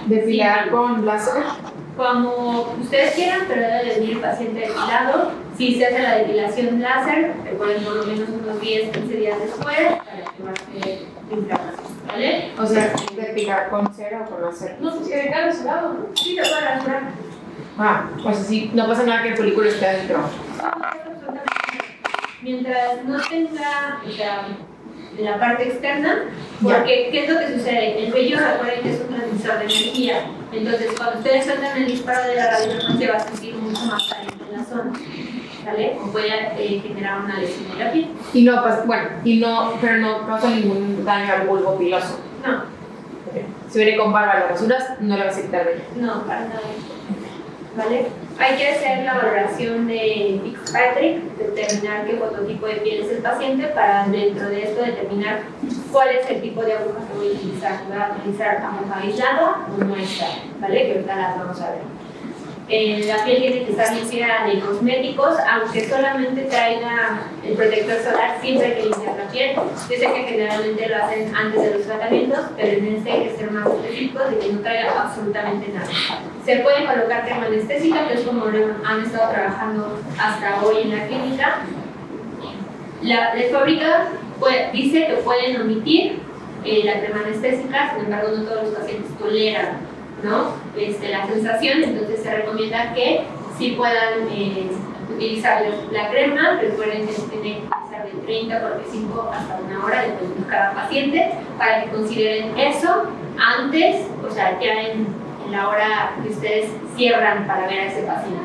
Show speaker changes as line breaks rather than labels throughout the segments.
¿Depilar con láser?
Como ustedes quieran, pero debe de venir el paciente depilado. Si se hace la depilación láser, recuerden por lo menos unos 10-15 días después para que baje la inflamación, ¿vale?
O sea, ¿depilar con cera o con láser?
No, pues que venga rasurado, ¿no? Sí, te puede rasurar.
Pues así, no pasa nada que el folículo esté adentro.
Mientras no tenga, o sea, la parte externa, porque ¿qué es lo que sucede? El vello, recuerden que es un transmisor de energía. Entonces, cuando ustedes sueltan el disparo de la radiofrecuencia, va a sentir mucho más caliente en la zona, ¿vale? O puede generar una lesión en la piel.
Pero no causa ningún daño al bulbo piloso.
No.
Si viene con barba las rasuras, no le vas a quitar vello.
No, para nada. ¿Vale? Hay que hacer la valoración de Fitzpatrick, determinar qué fototipo de piel es el paciente para dentro de esto determinar cuál es el tipo de aguja que voy a utilizar. ¿Voy a utilizar aguja aislada o no aislada? ¿Vale? Que ahorita las vamos a ver. La piel tiene que estar limpia de cosméticos, aunque solamente traiga el protector solar, siempre hay que limpiar la piel. Yo sé que generalmente lo hacen antes de los tratamientos, pero en este hay que ser más específicos de que no traiga absolutamente nada. Se puede colocar crema anestésica, que es como han estado trabajando hasta hoy en la clínica. La fábrica dice que pueden omitir la crema anestésica, sin embargo no todos los pacientes toleran, ¿no? La sensación, entonces se recomienda que sí puedan utilizar la crema. Recuerden que se tiene que utilizar de 30 por 45 hasta una hora, dependiendo de cada paciente, para que consideren eso antes, o sea, ya en la hora que ustedes cierran para ver a ese paciente.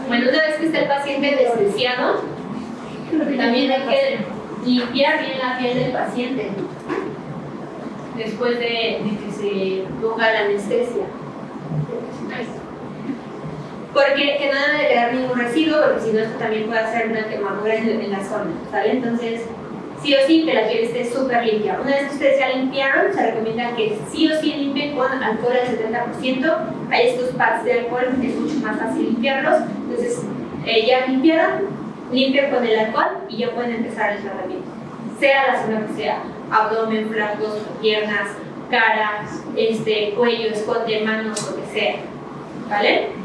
Bueno, una vez que está el paciente anestesiado, también hay que limpiar bien la piel del paciente después de que se ponga la anestesia. Porque que no debe de quedar ningún residuo, porque si no esto también puede hacer una quemadura en la zona, ¿vale? Entonces, sí o sí que la piel esté súper limpia. Una vez que ustedes ya limpiaron, se recomienda que sí o sí limpien con alcohol al 70%. Hay estos pads de alcohol, es mucho más fácil limpiarlos. Entonces, ya limpiaron, limpian con el alcohol y ya pueden empezar el tratamiento. Sea la zona que sea, abdomen, flancos, piernas, cara, cuello, escote, manos, lo que sea, ¿vale?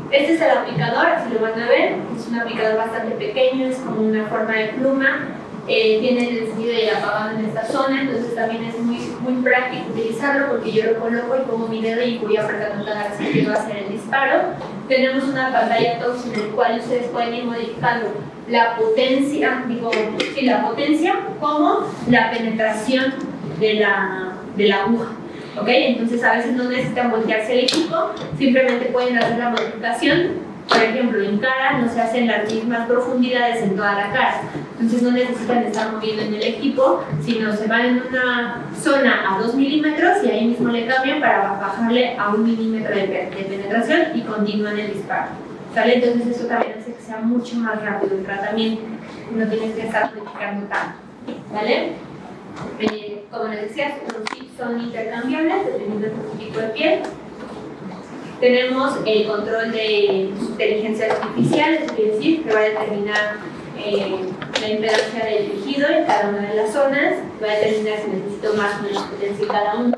Este es el aplicador, así lo van a ver, es un aplicador bastante pequeño, es como una forma de pluma, tiene el encendido y el apagado en esta zona, entonces también es muy práctico utilizarlo porque yo lo coloco y pongo mi dedo y voy apretando cada vez que quiero hacer el disparo. Tenemos una pantalla touch en el cual ustedes pueden ir modificando la potencia, como la penetración de la aguja. ¿Ok? Entonces a veces no necesitan voltearse el equipo, simplemente pueden hacer la modificación. Por ejemplo, en cara no se hacen las mismas profundidades en toda la cara, entonces no necesitan estar moviendo en el equipo, sino se van en una zona a 2 milímetros y ahí mismo le cambian para bajarle a 1 milímetro de penetración y continúan el disparo. ¿Sale? Entonces eso también hace que sea mucho más rápido el tratamiento, no tienes que estar modificando tanto. ¿Vale? Como les decía, los chips son intercambiables dependiendo del tipo de piel. Tenemos el control de inteligencia artificial, eso quiere decir que va a determinar la impedancia del tejido en cada una de las zonas, va a determinar si necesito más o menos potencia en cada uno,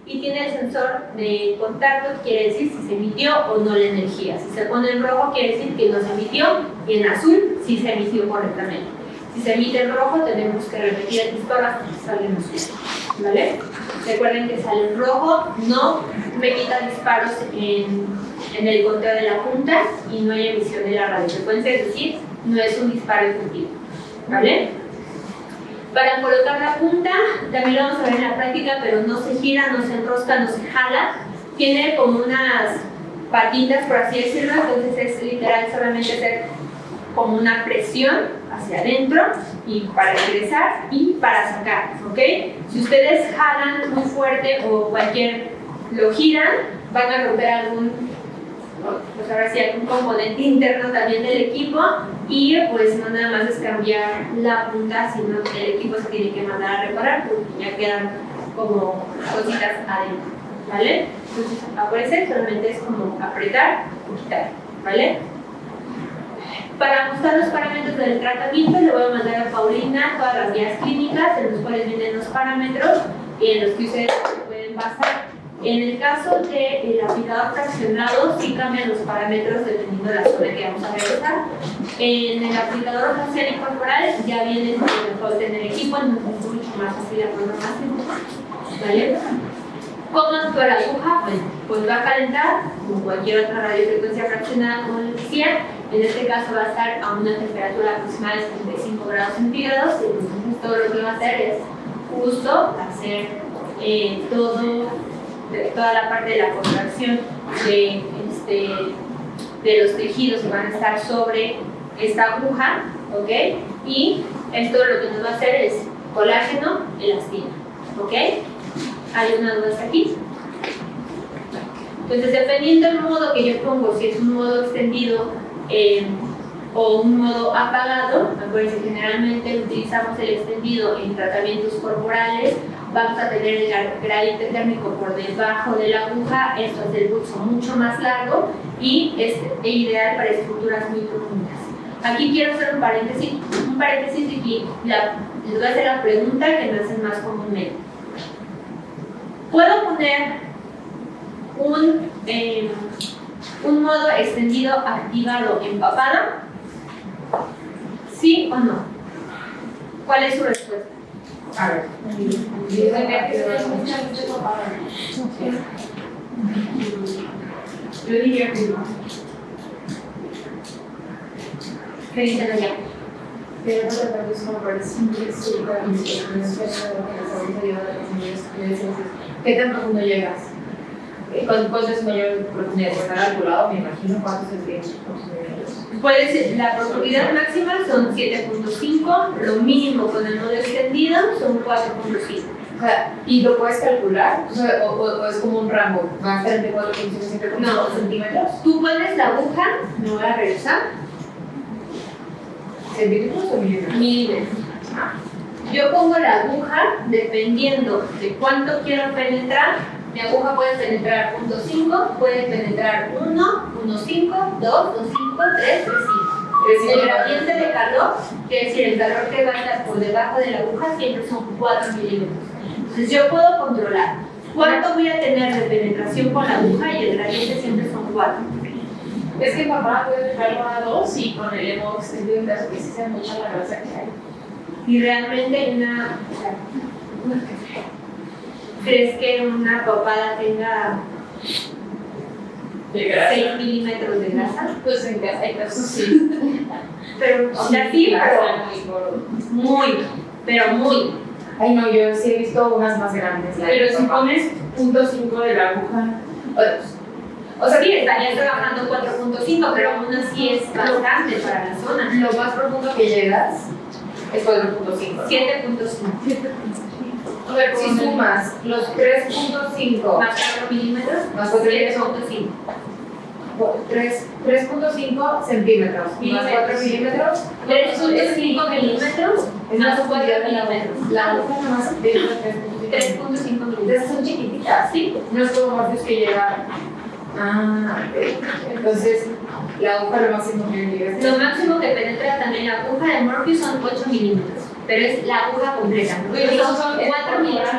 y tiene el sensor de contacto, quiere decir si se emitió o no la energía. Si se pone en rojo, quiere decir que no se emitió, y en azul, si se emitió correctamente. Si se emite en rojo, tenemos que repetir el disparo hasta que salga en azul. ¿Vale? Recuerden que sale en rojo, no me quita disparos en el conteo de la punta y no hay emisión de la radiofrecuencia, es decir, no es un disparo efectivo. ¿Vale? Para colocar la punta, también lo vamos a ver en la práctica, pero no se gira, no se enrosca, no se jala. Tiene como unas patitas, por así decirlo, entonces es literal solamente hacer como una presión hacia adentro y para ingresar y para sacar, ¿ok? Si ustedes jalan muy fuerte o lo giran, van a romper algún componente interno también del equipo y pues no nada más es cambiar la punta, sino que el equipo se tiene que mandar a reparar porque ya quedan como cositas adentro, ¿vale? Entonces, acuérdense, solamente es como apretar o quitar. ¿vale? Para ajustar los parámetros del tratamiento le voy a mandar a Paulina todas las guías clínicas en los cuales vienen los parámetros y en los que ustedes se pueden basar. En el caso del aplicador fraccionado, sí cambian los parámetros dependiendo de la zona que vamos a realizar. En el aplicador facial y corporal ya viene mejor tener equipo, entonces es mucho más fácil la programación. ¿Vale? ¿Cómo actúa la aguja? Bueno, pues va a calentar como cualquier otra radiofrecuencia fraccionada, como les decía. En este caso va a estar a una temperatura aproximada de 75 grados centígrados. Entonces todo lo que va a hacer es justo hacer toda la parte de la contracción de los tejidos que van a estar sobre esta aguja, ¿ok? Y esto lo que nos va a hacer es colágeno, elastina, ¿ok? ¿Hay una duda hasta aquí? Entonces, dependiendo del modo que yo pongo, si es un modo extendido o un modo apagado, acuérdense, generalmente utilizamos el extendido en tratamientos corporales, vamos a tener el gradiente térmico por debajo de la aguja, esto es el pulso mucho más largo y es ideal para estructuras muy profundas. Aquí quiero hacer un paréntesis y les voy a hacer la pregunta que me hacen más comúnmente. ¿Puedo poner un modo extendido activado en papada? ¿Sí o no? ¿Cuál es su respuesta?
A ver. Yo diría que no.
¿Qué dicen allá?
Pero no tratar de sumar por ¿qué tan profundo llegas? ¿Cuánto es mayor profundidad? Está calculado, me imagino, cuántos centímetros.
La profundidad máxima son 7.5, lo mínimo con el modo extendido son 4.5.
O sea, ¿y lo puedes calcular? O sea, o es como un rango, va a estar entre 4.5 y 7.5 centímetros.
Tú pones la aguja, me voy a regresar.
¿Centímetros o milímetros?
Milímetros. Yo pongo la aguja dependiendo de cuánto quiero penetrar. Mi aguja puede penetrar 0.5, puede penetrar 1, 1.5, 2, 2.5, 3, 3.5. El gradiente de calor, que es decir, el calor que va a estar por debajo de la aguja, siempre son 4 milímetros. Entonces yo puedo controlar cuánto voy a tener de penetración con la aguja y el gradiente siempre son 4.
Es que papá puede dejarlo a 2 y con el modo extendido en caso que sí sea mucha la grasa que hay.
Y realmente ¿crees que una papada tenga 6 milímetros de grasa?
Pues en casa hay casos sí.
Pero, o sea, sí, pero muy.
Ay, no, yo sí he visto unas más grandes.
Pero si pones 0.5 de la aguja,
o sea, sí, estarías trabajando 4.5, pero aún así es bastante para la zona.
Lo más profundo que llegas es 4.5.
7.5.
A ver, si sumas los 3.5
más 4 milímetros,
más 4
7.5.
3.5 centímetros más 4 milímetros
3.5 milímetros más 4 milímetros.
La aguja nada más tiene
3.5 milímetros.
Esas son chiquititas, ¿sí? No es como Morpheus que llega. Entonces, la aguja lo máximo que llega.
Lo máximo que penetra también la aguja de Morpheus son 8 milímetros, pero es la aguja completa. Son 4 milímetros.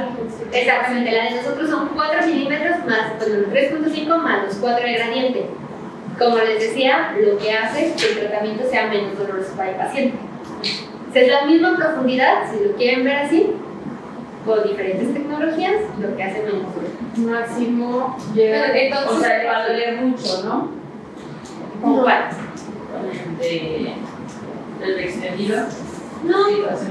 Exactamente, la de nosotros son 4 milímetros más los 3.5 más los 4 de gradiente. Como les decía, lo que hace que el tratamiento sea menos doloroso para el paciente. Es la misma profundidad, si lo quieren ver así, con diferentes tecnologías, lo que hace menos doloroso.
Máximo llega.
entonces, o sea, va a doler mucho, ¿no?
¿Cómo cuál?
Del extendido.
No,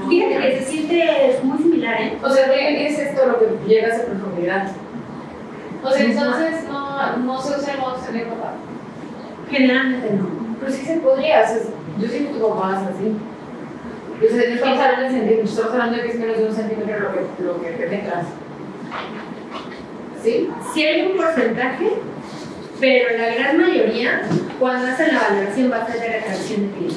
fíjate que se siente muy similar, ¿eh?
O sea, ¿qué es esto lo que llega a esa profundidad?
O sea, entonces no se usa el modo extendido, papá.
Generalmente no.
Pero sí se podría, o sea, yo sí que como más así. O sea, no estamos hablando de centímetros, estamos hablando de que es menos de 1 centímetro lo que penetras. ¿Sí?
Sí hay un porcentaje, pero la gran mayoría, cuando hacen la valoración, va a ser de retracción de piel.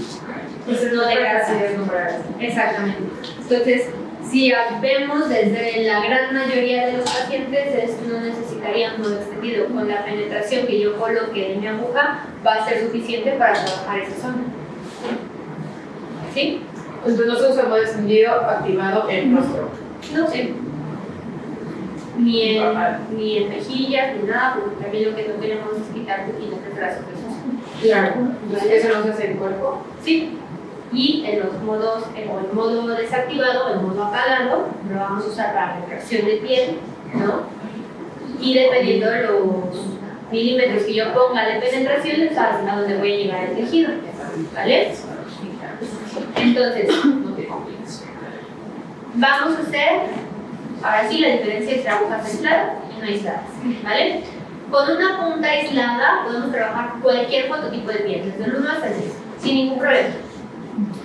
Entonces no de grasa.
Sí, es comprar.
Exactamente. Entonces, Si vemos desde la gran mayoría de los pacientes, no necesitaría un nodo extendido. Con la penetración que yo coloque en mi aguja, va a ser suficiente para trabajar esa zona. ¿Sí?
Entonces no se usa el modo extendido activado en rostro.
No sé. Ni en mejillas, ni nada, porque también lo que no queremos es quitar tejidos de las opresas.
Claro. Entonces, ¿eso no se hace en cuerpo?
Sí. Y en los modos, el modo desactivado, el modo apagado, lo vamos a usar para retracción de piel, ¿no? Y dependiendo de los milímetros que yo ponga de penetración, es hasta donde voy a llegar el tejido, ¿vale? Entonces, vamos a hacer, ahora sí, la diferencia entre agujas aisladas y no aisladas, ¿vale? Con una punta aislada podemos trabajar cualquier fototipo de piel, desde el 1 hasta el 6, sin ningún problema.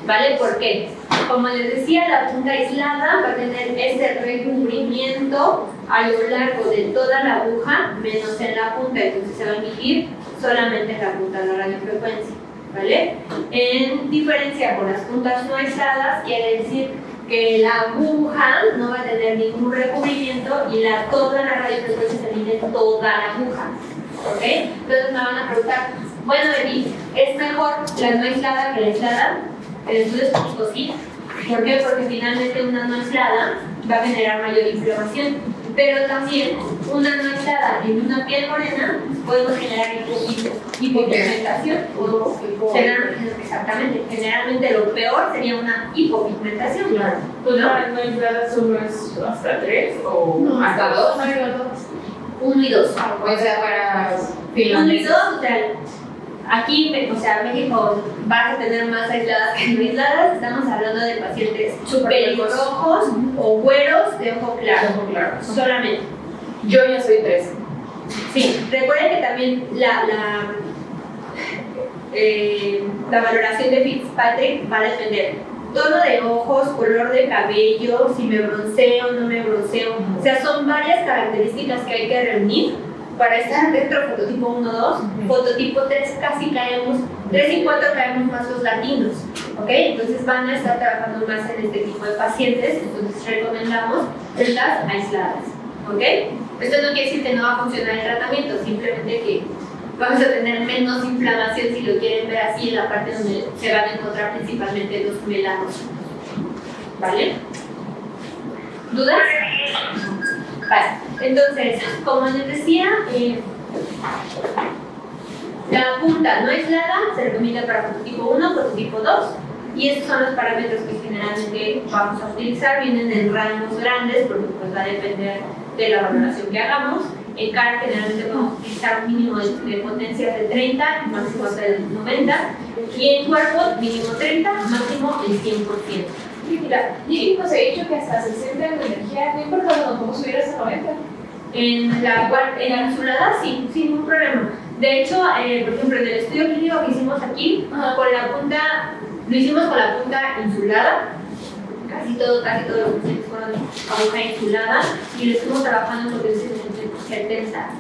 ¿Vale? ¿Por qué? Como les decía, la punta aislada va a tener ese recubrimiento a lo largo de toda la aguja, menos en la punta, entonces se va a emitir solamente en la punta de la radiofrecuencia, ¿vale? En diferencia con las puntas no aisladas, quiere decir que la aguja no va a tener ningún recubrimiento y toda la radiofrecuencia se emite en toda la aguja, ¿ok? Entonces me van a preguntar, bueno, Emi, ¿es mejor la no aislada que la aislada? Entonces, pues sí. ¿Por qué? Porque finalmente una no aislada va a generar mayor inflamación, pero también una no aislada en una piel morena podemos generar hipopigmentación. Exactamente. Generalmente lo peor sería una hipopigmentación.
Claro. Pues no aislada solo es hasta 3 o
No,
hasta 2.
1 y 2.
O sea, para
1 y 2, o sea, aquí, o sea, México va a tener más aisladas que no aisladas. Estamos hablando de pacientes pelirrojos o güeros de ojo claro. Solamente.
Yo ya soy 3.
Sí, recuerden que también la valoración de Fitzpatrick va a depender tono de ojos, color de cabello, si me bronceo o no me bronceo. O sea, son varias características que hay que reunir para estar dentro de fototipo 1, 2, fototipo 3 casi caemos, 3 y 4 caemos más los latinos, ¿ok? Entonces van a estar trabajando más en este tipo de pacientes, entonces recomendamos celdas aisladas, ¿ok? Esto no quiere decir que no va a funcionar el tratamiento, simplemente que vamos a tener menos inflamación si lo quieren ver así en la parte donde se van a encontrar principalmente los melanos, ¿vale? ¿Dudas? Vale, entonces, como les decía, la punta no aislada se recomienda para fototipo 1, fototipo 2, y estos son los parámetros que generalmente vamos a utilizar. Vienen en rangos grandes porque pues, va a depender de la valoración que hagamos. En cara generalmente vamos a utilizar un mínimo de potencias de 30, máximo hasta el 90, y en cuerpo mínimo 30, máximo el 100%.
Mira, y pues he dicho que hasta 60 de energía, no importa, no podemos subir hasta 90.
En la insulada sí, sin ningún problema. De hecho, por ejemplo, en el estudio clínico que hicimos aquí, con la punta, lo hicimos con la punta insulada, casi todos los pacientes fueron aguja insulada, y lo estuvimos trabajando en potencias entre 70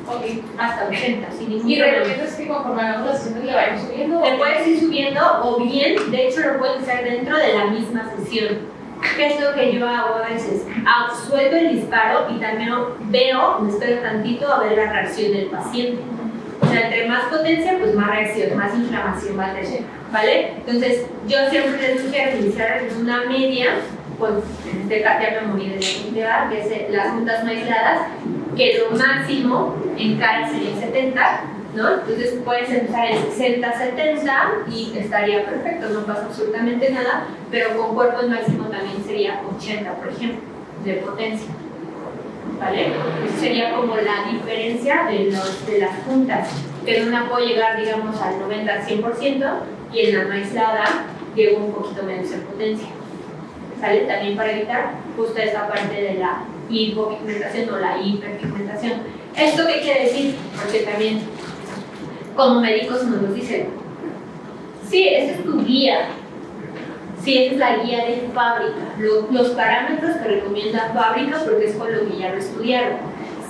hasta 80, sin ningún
Y
problema.
recomiendas que conforme hagamos las sesiones le vayamos subiendo.
Te puedes ir subiendo o bien, de hecho lo puedes hacer dentro de la misma sesión. ¿Qué es lo que yo hago a veces? Suelto el disparo y también me espero tantito a ver la reacción del paciente. O sea, entre más potencia, pues más reacción, más inflamación va a tener, ¿vale? Entonces, yo siempre les sugiero iniciar en una media, pues en este caso ya me moví de la actividad, que es las puntas no aisladas, que lo máximo en cara sería 70, ¿no? Entonces puedes empezar en 60-70 y estaría perfecto, no pasa absolutamente nada, pero con cuerpo el máximo también sería 80, por ejemplo, de potencia, ¿vale? Eso sería como la diferencia de las puntas, que en una puedo llegar, digamos, al 90-100% y en la no aislada llego un poquito menos en potencia, ¿sale? También para evitar justo esta parte de la hipopigmentación o la hiperpigmentación. ¿Esto qué quiere decir? Porque también como médicos nos lo dicen, sí, esa es tu guía, sí, esa es la guía de fábrica, los parámetros que recomienda fábrica porque es con lo que ya lo estudiaron.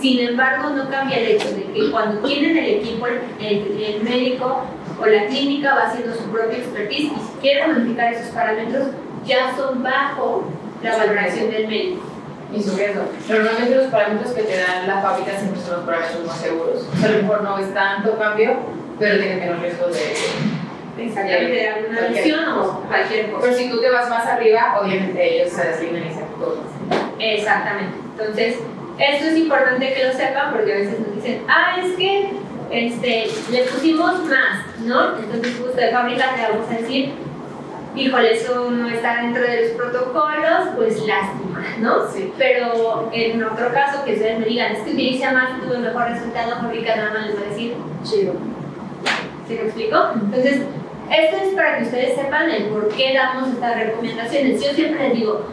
Sin embargo, no cambia el hecho de que cuando tienen el equipo, el médico o la clínica va haciendo su propia expertise y si quieren modificar esos parámetros ya son bajo la valoración del médico.
Y su riesgo. Normalmente los parámetros que te dan la fábrica siempre son los parámetros más seguros. O sea, a lo mejor no es tanto cambio, pero tiene menos riesgo de
Exactamente, de alguna lesión o cualquier cosa.
Pero si tú te vas más arriba, obviamente ellos se designan y se todo.
Exactamente. Entonces, esto es importante que lo sepan porque a veces nos dicen, es que le pusimos más, ¿no? Entonces, justo de fábrica le vamos a decir, híjole, eso no está dentro de los protocolos, pues lástima, ¿no?
Sí.
Pero en otro caso, que ustedes me digan, es que utiliza más y tuve mejor resultado, fábrica nada más les va a decir, chido. ¿Sí me explico? Entonces, esto es para que ustedes sepan el por qué damos estas recomendaciones. Yo siempre les digo,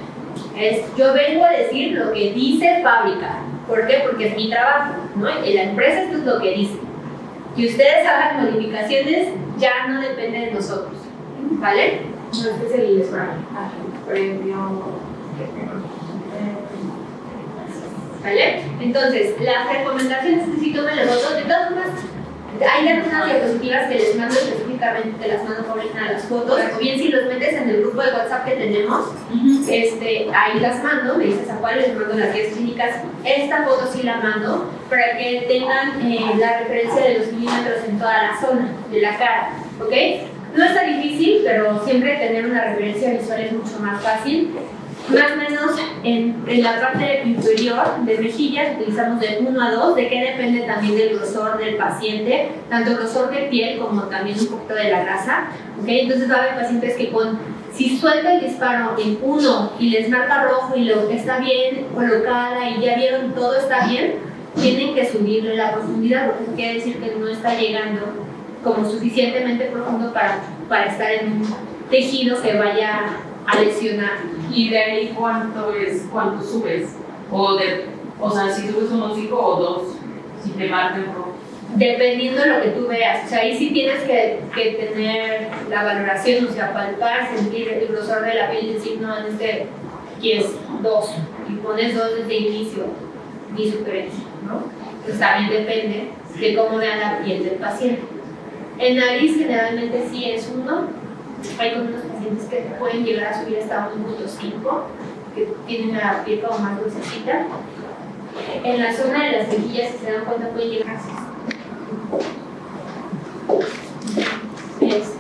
yo vengo a decir lo que dice fábrica. ¿Por qué? Porque es mi trabajo, ¿no? En la empresa esto es lo que dice. Que ustedes hagan modificaciones ya no depende de nosotros, ¿vale?
No es el premio.
¿Vale? Entonces, las recomendaciones que sí tomen los votos, de todas formas, hay algunas diapositivas que les mando específicamente, te las mando Paulina las fotos, o bien si los metes en el grupo de WhatsApp que tenemos, ahí las mando, me dices a cuál les mando las guías clínicas. Esta foto sí la mando para que tengan la referencia de los milímetros en toda la zona de la cara, ¿ok? No está difícil, pero siempre tener una referencia visual es mucho más fácil. Más o menos en la parte inferior de mejillas utilizamos de 1 a 2, de que depende también del grosor del paciente, tanto grosor de piel como también un poquito de la grasa. ¿Okay? Entonces va a haber pacientes que si suelta el disparo en 1 y les marca rojo y lo está bien colocada y ya vieron todo está bien, tienen que subirle la profundidad, porque eso quiere decir que no está llegando como suficientemente profundo para estar en un tejido que vaya a lesionar.
¿Y de ahí cuánto subes? O sea, si subes unos 5 o 2, si te marcan rojo.
Dependiendo de lo que tú veas. O sea, ahí sí tienes que tener la valoración, o sea, palpar, sentir el grosor de la piel y decir, no, aquí es 2. Y pones 2 desde el inicio, ni sugerencia, ¿no? Entonces también depende de cómo vean la piel del paciente. En nariz generalmente sí es 1. Hay con unos pacientes que pueden llegar a subir hasta 1.5, que tienen la piel como más gruesecita. En la zona de las mejillas, si se dan cuenta, pueden llegar a 6.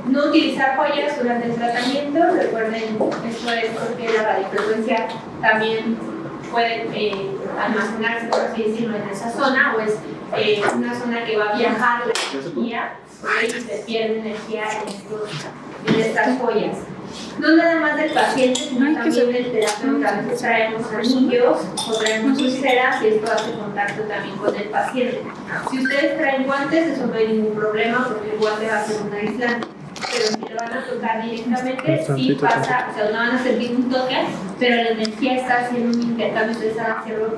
No utilizar joyas durante el tratamiento. Recuerden, esto es porque la radiofrecuencia también puede almacenarse, por así decirlo, en esa zona, o es una zona que va a viajar la energía y se pierde energía en estas joyas. No nada más del paciente, sino también del terapeuta. A veces traemos anillos o traemos pulseras y esto hace contacto también con el paciente. Si ustedes traen guantes, eso no hay ningún problema porque el guante va a ser un aislante. Pero si lo van a tocar directamente, sí pasa, o sea, no van a sentir un toque, pero la energía está haciendo un intercambio, ustedes están haciendo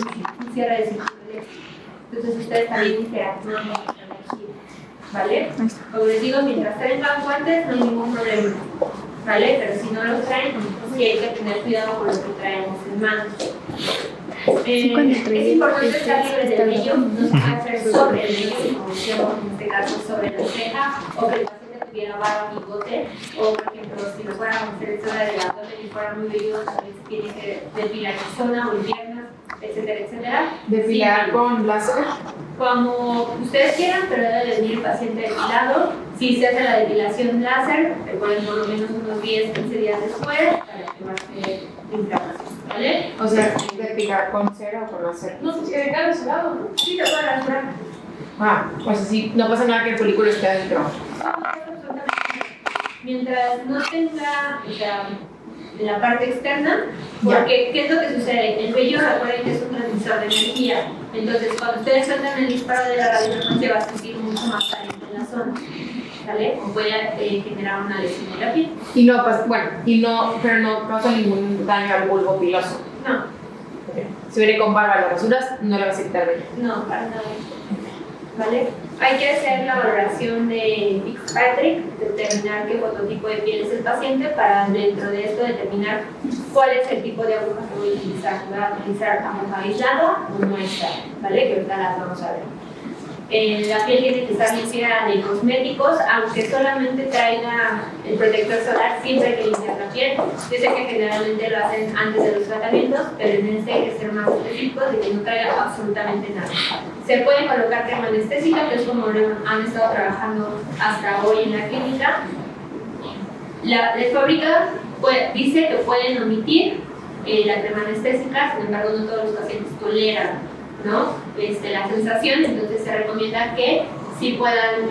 un cierre de círculo eléctrico. Entonces ustedes también interactúan con la energía, ¿vale? Como les digo, mientras tengan guantes no hay ningún problema, ¿vale? Pero si no los traen, pues sí hay que tener cuidado con lo que traemos en manos. Es importante estar libre del vello, no se puede hacer sobre el vello, como decíamos en este caso sobre la ceja, o que el paciente tuviera barba o bigote, o por ejemplo, si lo fuéramos a hacer en zona del abdomen y fuera muy velludo, a veces tiene que depilar en zona o en piernas, etcétera, etcétera.
¿Depilar
Sí,
con láser?
como ustedes quieran, pero debe de venir el paciente depilado. Si se hace la depilación láser, recuerden por lo menos unos 10, 15 días después para que baje la inflamación, ¿vale?
O sea, ¿depilar con cera o con láser?
No, pues que venga rasurado, ¿no?
Sí, te puede rasurar.
Pues así, no pasa nada que el folículo esté adentro.
Mientras no tenga, o sea, la parte externa, porque ¿qué es lo que sucede? El vello, recuerden que es un transmisor de energía. Entonces, cuando ustedes sueltan el disparo de la radiofrecuencia, va a sentir mucho más caliente en la zona, ¿vale? O puede generar una lesión en la piel.
Y no pasa, pero no causa ningún daño al bulbo piloso.
No,
Si viene con barba, lo rasuras, no le vas a quitar vello.
no, para nada. ¿Vale? Hay que hacer la valoración de Fitzpatrick, determinar qué fototipo de piel es el paciente para dentro de esto determinar cuál es el tipo de aguja que voy a utilizar. ¿Voy a utilizar aguja aislada o no aislada? ¿Vale? Que ahorita las vamos a ver. La piel tiene que estar limpia de cosméticos, aunque solamente traiga el protector solar, siempre hay que limpiar la piel. Yo sé que generalmente lo hacen antes de los tratamientos, pero en este hay que ser más específicos de que no traiga absolutamente nada. Se puede colocar crema anestésica, que es como han estado trabajando hasta hoy en la clínica. La fábrica dice que pueden omitir la crema anestésica, sin embargo no todos los pacientes toleran, ¿no? La sensación, entonces se recomienda que sí puedan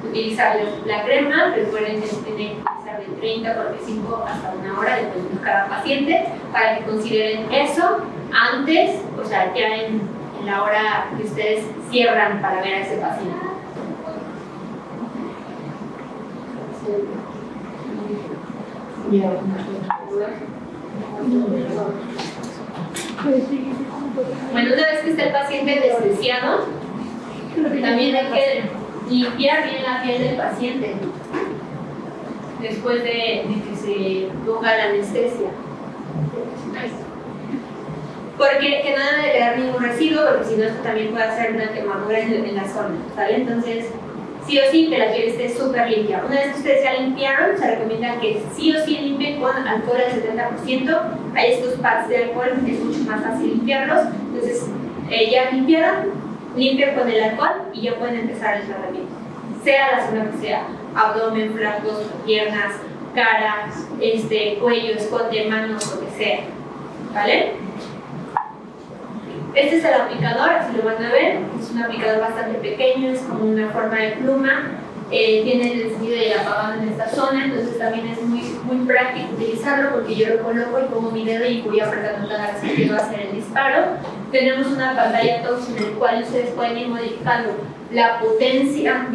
utilizar la crema. Recuerden que se tiene que utilizar de 30, 45 hasta una hora, dependiendo de cada paciente, para que consideren eso antes, o sea, ya en la hora que ustedes cierran para ver a ese paciente. Bueno, una vez que está el paciente anestesiado, también hay que limpiar bien la piel del paciente después de que se ponga la anestesia. Porque que no debe quedar ningún residuo, porque si no esto también puede hacer una quemadura en la zona, ¿sale? Entonces, sí o sí que la piel esté súper limpia. Una vez que ustedes ya limpiaron, se recomienda que sí o sí limpien con alcohol al 70%. Hay estos pads de alcohol, es mucho más fácil limpiarlos. Entonces, ya limpiaron, limpian con el alcohol y ya pueden empezar el tratamiento. Sea la zona que sea, abdomen, flancos, piernas, cara, cuello, escote, manos, lo que sea. ¿Vale? Este es el aplicador, así lo van a ver. Es un aplicador bastante pequeño, es como una forma de pluma. Tiene el encendido y el apagado en esta zona, entonces también es muy práctico utilizarlo porque yo lo coloco y pongo mi dedo y voy apretando cada vez que quiero hacer el disparo. Tenemos una pantalla touch en el cual ustedes pueden ir modificando la potencia,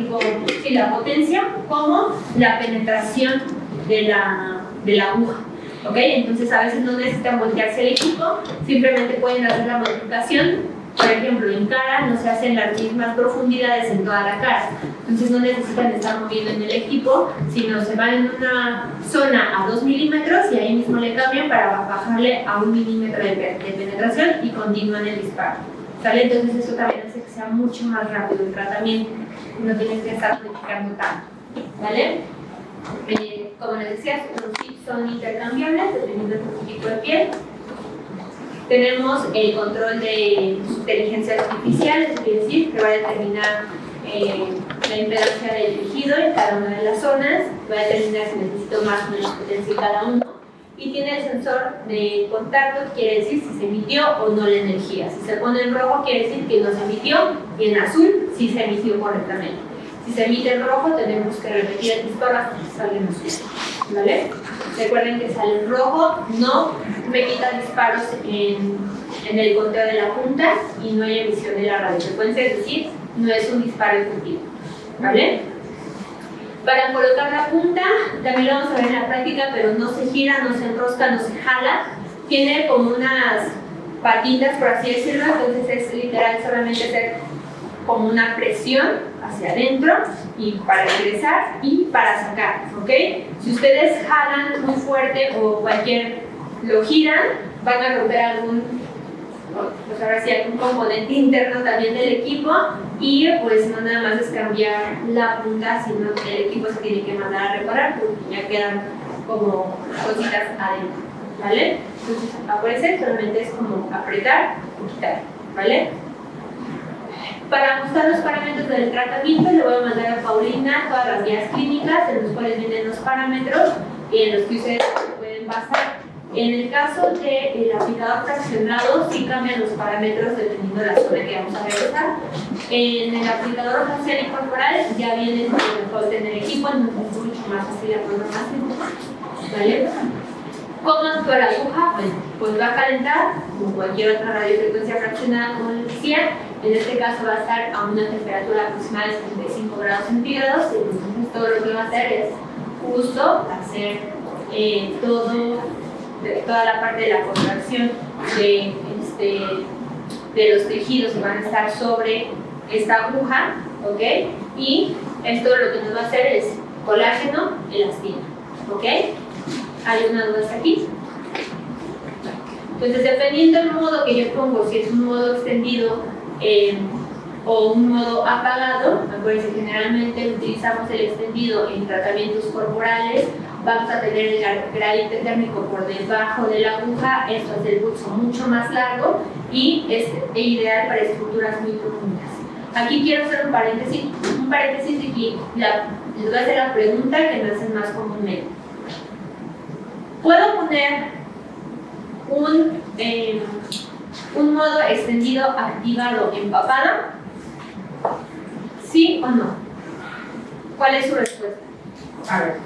la potencia como la penetración de la aguja. ¿Ok? Entonces a veces no necesitan voltearse el equipo, simplemente pueden hacer la modificación. Por ejemplo, en cara no se hacen las mismas profundidades en toda la cara, entonces no necesitan estar moviendo en el equipo, sino se van en una zona a 2 milímetros y ahí mismo le cambian para bajarle a 1 milímetro de penetración y continúan el disparo. ¿Sale? Entonces eso también hace que sea mucho más rápido el tratamiento, no tienes que estar modificando tanto. ¿Vale? Como les decía, los chips son intercambiables dependiendo de tu tipo de piel. Tenemos el control de inteligencia artificial, es decir, que va a determinar la impedancia del tejido en cada una de las zonas, va a determinar si necesito más o menos potencia en cada uno, y tiene el sensor de contacto, que quiere decir si se emitió o no la energía. Si se pone en rojo, quiere decir que no se emitió, y en azul, si se emitió correctamente. Si se emite en rojo, tenemos que repetir el disparo hasta que salga en azul. ¿Vale? Recuerden que sale en rojo, no me quita disparos en el conteo de la punta y no hay emisión de la radiofrecuencia, es decir, no es un disparo efectivo. ¿Vale? Para colocar la punta, también lo vamos a ver en la práctica, pero no se gira, no se enrosca, no se jala. Tiene como unas patitas, por así decirlo, entonces es literal solamente hacer como una presión hacia adentro y para ingresar y para sacar, ¿ok? Si ustedes jalan muy fuerte o lo giran, van a romper algún componente interno también del equipo y pues no nada más es cambiar la punta, sino que el equipo se tiene que mandar a reparar porque ya quedan como cositas adentro, ¿vale? Entonces, acuérdense, solamente es como apretar y quitar, ¿vale? Para ajustar los parámetros del tratamiento, le voy a mandar a Paulina todas las guías clínicas en los cuales vienen los parámetros y en los que ustedes pueden basar. En el caso del aplicador fraccionado, sí cambian los parámetros dependiendo de la zona que vamos a realizar. En el aplicador facial y corporal ya viene con el default en el equipo, entonces es mucho más fácil la programación. ¿Vale? ¿Cómo actúa la aguja? Bueno, pues va a calentar como cualquier otra radiofrecuencia fraccionada, como les decía. En este caso va a estar a una temperatura aproximada de 75 grados centígrados. Entonces todo lo que va a hacer es justo hacer toda la parte de la contracción de los tejidos que van a estar sobre esta aguja, ¿ok? Y esto lo que nos va a hacer es colágeno, elastina, ¿ok? ¿Hay una duda hasta aquí? Entonces, dependiendo del modo que yo pongo, si es un modo extendido o un modo apagado. Acuérdense, generalmente utilizamos el extendido en tratamientos corporales. Vamos a tener el gradiente térmico por debajo de la aguja, esto hace el pulso mucho más largo y es ideal para estructuras muy profundas. Aquí quiero hacer un paréntesis de que les voy a hacer la pregunta que me hacen más comúnmente. ¿Puedo poner un modo extendido activado en papada? ¿Sí o no? ¿Cuál es su respuesta?
A ver.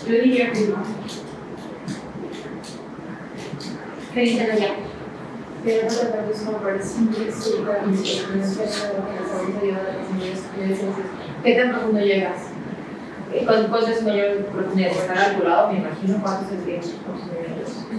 Yo diría que no.
¿Qué dicen allá?
¿Qué tan profundo llegas? ¿Cuánto es mayor profundidad? Está calculado, me imagino, cuántos centímetros.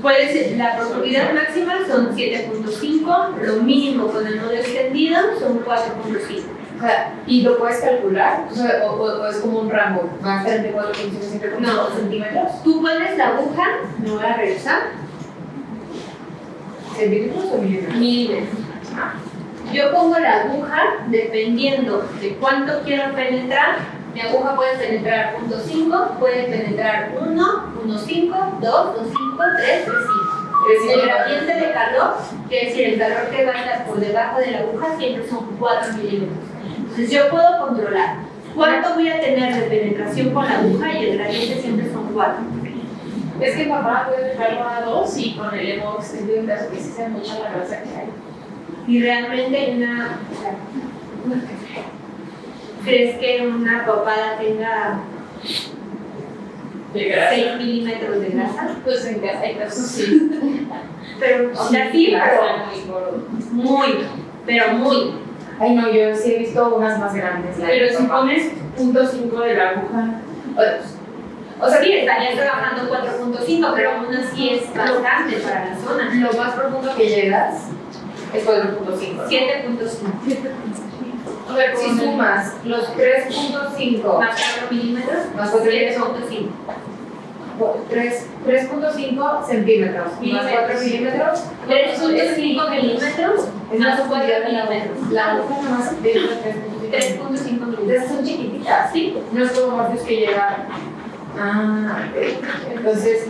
Puede ser, la profundidad máxima son 7.5, lo mínimo con el modo extendido son 4.5.
O sea, ¿y lo puedes calcular? O sea, o es como un rango, va a estar entre 4.5 y 7.5
No.
centímetros.
Tú pones la aguja, me voy a regresar,
¿Centímetros o milímetros?
milímetros. Yo pongo la aguja dependiendo de cuánto quiero penetrar. Mi aguja puede penetrar 0.5, puede penetrar 1, 1.5, 2, 2.5, 3, 3.5. El gradiente de calor, que es decir, el calor que va a estar por debajo de la aguja, siempre son 4 milímetros. Entonces yo puedo controlar cuánto voy a tener de penetración con la aguja y el gradiente siempre son 4.
Es que papá puede dejarlo a 2 y con el emo extendido en caso que sí sea mucha la grasa que hay.
Y realmente hay una... ¿Crees que una papada tenga 6 milímetros de grasa?
Pues en casa hay casos sí.
Pero, o sea, sí, pero muy.
Ay, no, yo sí he visto unas más grandes.
Pero si pones 0.5 de la aguja,
O sea, sí, estarías trabajando 4.5, pero aún así es bastante para la zona.
Lo más profundo que llegas es 4.5.
7.5.
A ver, si sumas los 3.5
Más 4 milímetros,
más 4
7.5.
3.5 centímetros más 4 milímetros
3.5 milímetros más 4 milímetros.
La aguja nomás tiene 3.5
3.5 milímetros.
Esas son chiquititas,
¿Sí?
no es como Morpheus que llega. Ok. Entonces,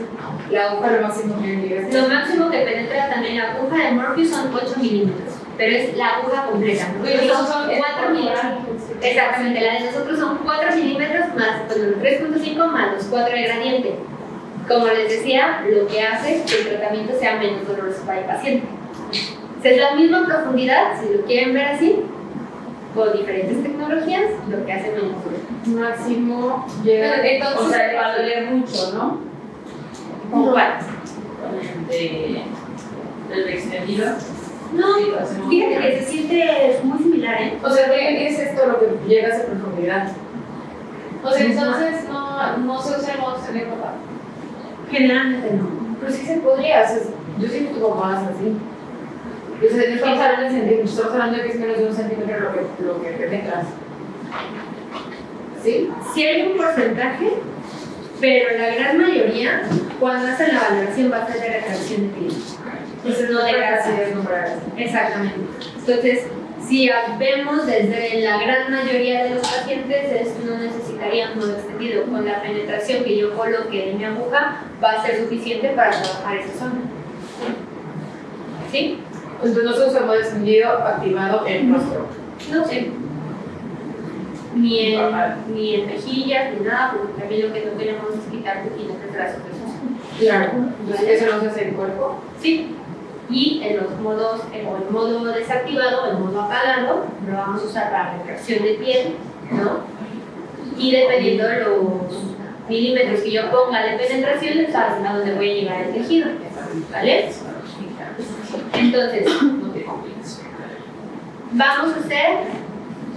la aguja lo máximo que llega es
Lo máximo que penetra también la aguja de Morpheus son 8 milímetros, pero es la aguja completa. Nosotros son 4 milímetros. Exactamente, la de nosotros son 4 milímetros más, pues, los 3.5 más los 4 de gradiente. Como les decía, lo que hace que el tratamiento sea menos doloroso para el paciente. Es la misma profundidad, si lo quieren ver así, con diferentes tecnologías, lo que hace menos doloroso.
máximo llega.
Entonces,
o sea, va a doler mucho, ¿no?
¿Con cuál?
Del extendido.
No,
Sí, lo hacemos.
fíjate que se siente muy similar, ¿eh?
O sea, ¿qué es esto lo que llega a esa profundidad?
o sea, entonces no se usa el modo extendido papá.
Generalmente no.
Pero sí se podría, o sea, yo sí me toco más así. O sea, no estamos hablando de centímetros, estamos hablando de que es menos de 1 centímetro lo que penetras. ¿Sí?
Sí hay un porcentaje, pero la gran mayoría, cuando hacen la valoración, va a ser de retracción de piel. Entonces no de grasa. Exactamente. Entonces, si vemos desde la gran mayoría de los pacientes, no necesitarían modo extendido. Con la penetración que yo coloque en mi aguja, va a ser suficiente para trabajar esa zona. ¿Sí?
Entonces no se usa modo extendido activado en rostro.
No sé. Ni en mejillas, ni nada, porque también lo que no queremos es quitar tejidos de brazos.
Claro. Entonces eso no se hace en cuerpo.
Sí. Y en los modos, o el modo desactivado o el modo apagado, lo vamos a usar para retracción de piel, ¿no? Y dependiendo de los milímetros que yo ponga de penetración, es hasta donde voy a llegar el tejido, ¿vale? Entonces, vamos a hacer,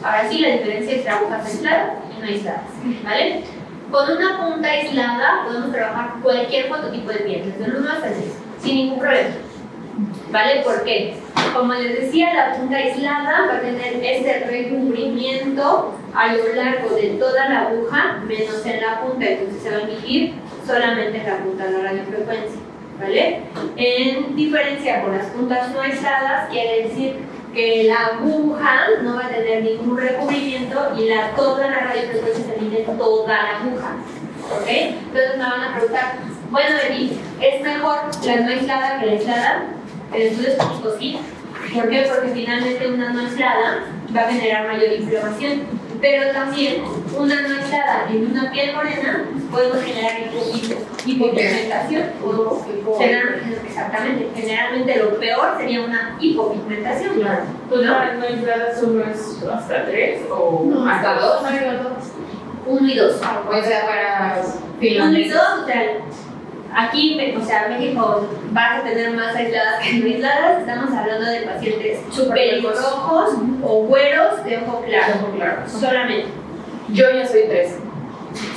ahora sí, la diferencia entre agujas aisladas y no aisladas, ¿vale? Con una punta aislada podemos trabajar cualquier fototipo de piel, desde el 1 hasta el 10, sin ningún problema. ¿Vale? ¿Por qué? Como les decía, la punta aislada va a tener este recubrimiento a lo largo de toda la aguja, menos en la punta, entonces se va a emitir solamente en la punta de la radiofrecuencia. ¿vale? En diferencia con las puntas no aisladas, quiere decir que la aguja no va a tener ningún recubrimiento y toda la radiofrecuencia se mide toda la aguja, ¿ok? Entonces me van a preguntar, bueno, Eli, ¿es mejor la no aislada que la aislada? En estudios clínicos sí. ¿Por qué? Porque finalmente una no aislada va a generar mayor inflamación, pero también una no aislada en una piel morena podemos generar hipopigmentación. Exactamente, generalmente lo peor sería una hipopigmentación.
Claro. Pues no aislada solo es hasta 3 o
Hasta 2.
1 y 2.
O sea, para
1 y 2, o sea, aquí, o sea, México vas a tener más aisladas que no aisladas. Estamos hablando de pacientes pelirrojos o güeros de ojo claro, solamente.
Yo ya soy 3.